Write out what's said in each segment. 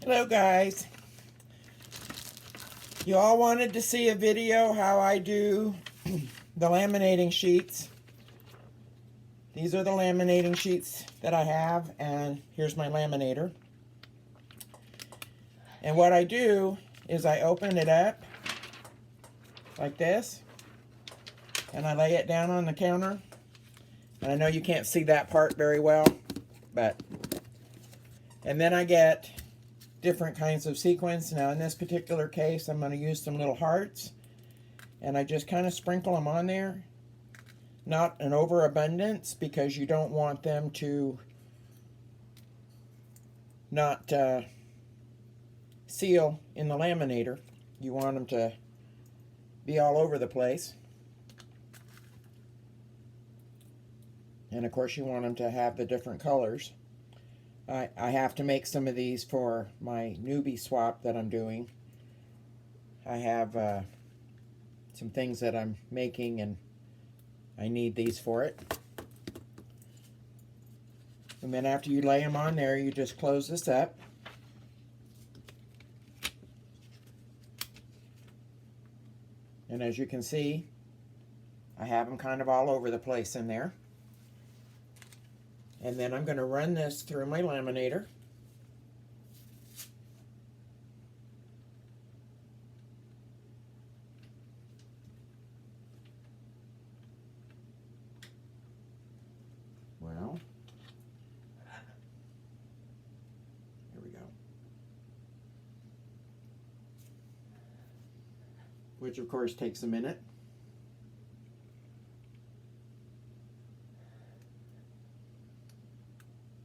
Hello guys. You all wanted to see a video how I do the laminating sheets. These are the laminating sheets that I have, and here's my laminator. And what I do is I open it up like this, and I lay it down on the counter. And I know you can't see that part very well, and then I get different kinds of sequins. Now in this particular case, I'm going to use some little hearts, and I just kind of sprinkle them on there. Not an overabundance, because you don't want them to not seal in the laminator. You want them to be all over the place. And of course you want them to have the different colors. I have to make some of these for my newbie swap that I'm doing. I have some things that I'm making, and I need these for it. And then after you lay them on there, you just close this up. And as you can see, I have them kind of all over the place in there. And then I'm going to run this through my laminator. Well, here we go. Which of course takes a minute.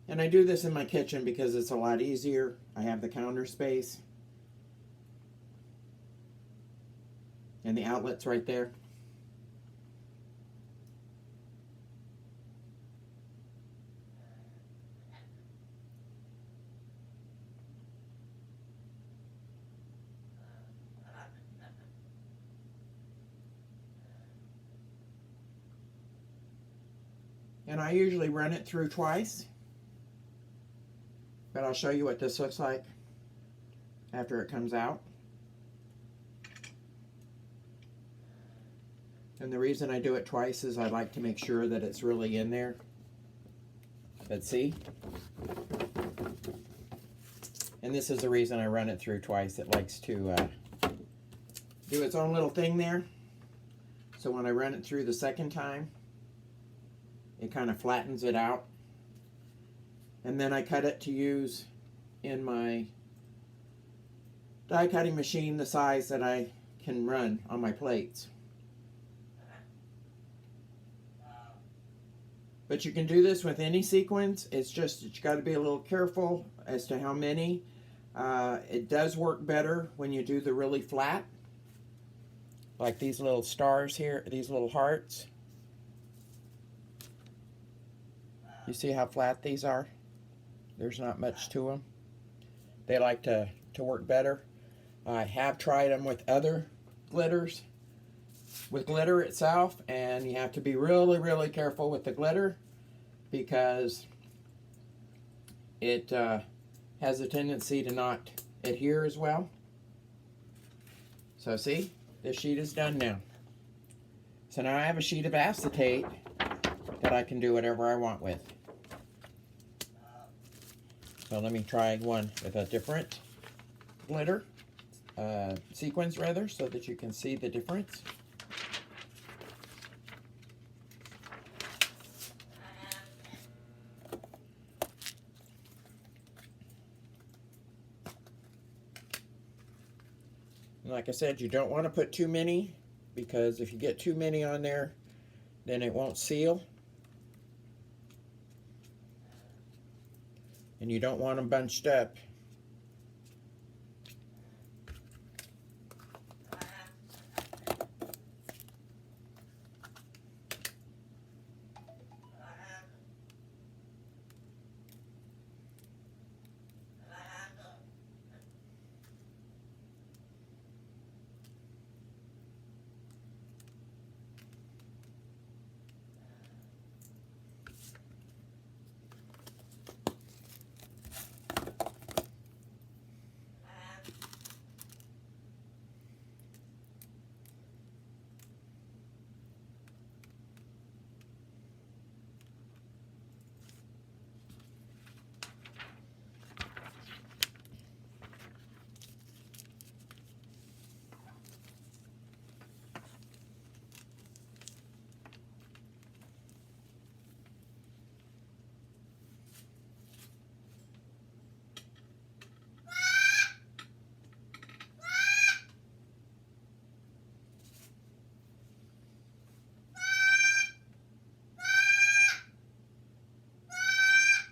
And I do this in my kitchen because it's a lot easier. I have the counter space. And the outlet's right there. And I usually run it through twice. But I'll show you what this looks like after it comes out. And the reason I do it twice is I like to make sure that it's really in there. But see? And this is the reason I run it through twice. It likes to do its own little thing there. So when I run it through the second time, it kind of flattens it out. And then I cut it to use in my die cutting machine the size that I can run on my plates. But you can do this with any sequins. It's just that you got to be a little careful as to how many. It does work better when you do the really flat, like these little stars here, these little hearts. You see how flat these are? There's not much to them. They like to work better. I have tried them with other glitters, with glitter itself, and you have to be really, really careful with the glitter because it has a tendency to not adhere as well. So see, this sheet is done now. So now I have a sheet of acetate that I can do whatever I want with. So let me try one with a different glitter, sequins rather, so that you can see the difference. And like I said, you don't want to put too many, because if you get too many on there, then it won't seal. And you don't want them bunched up.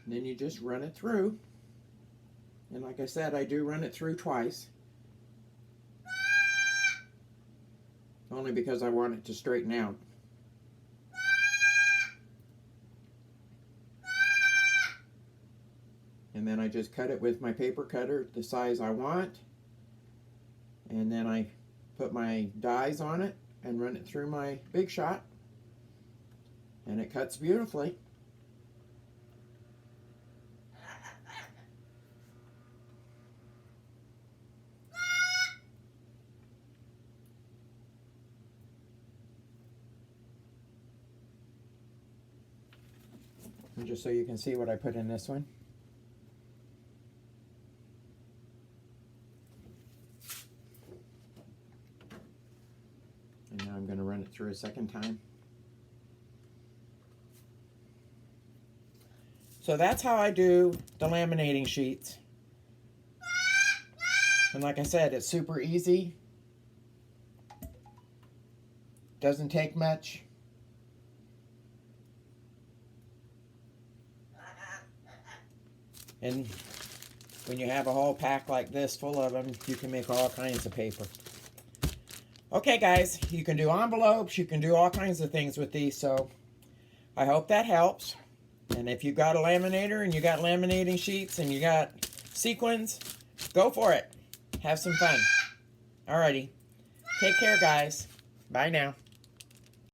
And then you just run it through. And like I said, I do run it through twice. Only because I want it to straighten out. And then I just cut it with my paper cutter the size I want. And then I put my dies on it and run it through my Big Shot. And it cuts beautifully. And just so you can see what I put in this one. And now I'm going to run it through a second time. So that's how I do the laminating sheets. And like I said, it's super easy. Doesn't take much. And when you have a whole pack like this full of them, you can make all kinds of paper. Okay guys, you can do envelopes, you can do all kinds of things with these, so I hope that helps. And if you got a laminator and you got laminating sheets and you got sequins, go for it. Have some fun. Alrighty. Take care guys. Bye now.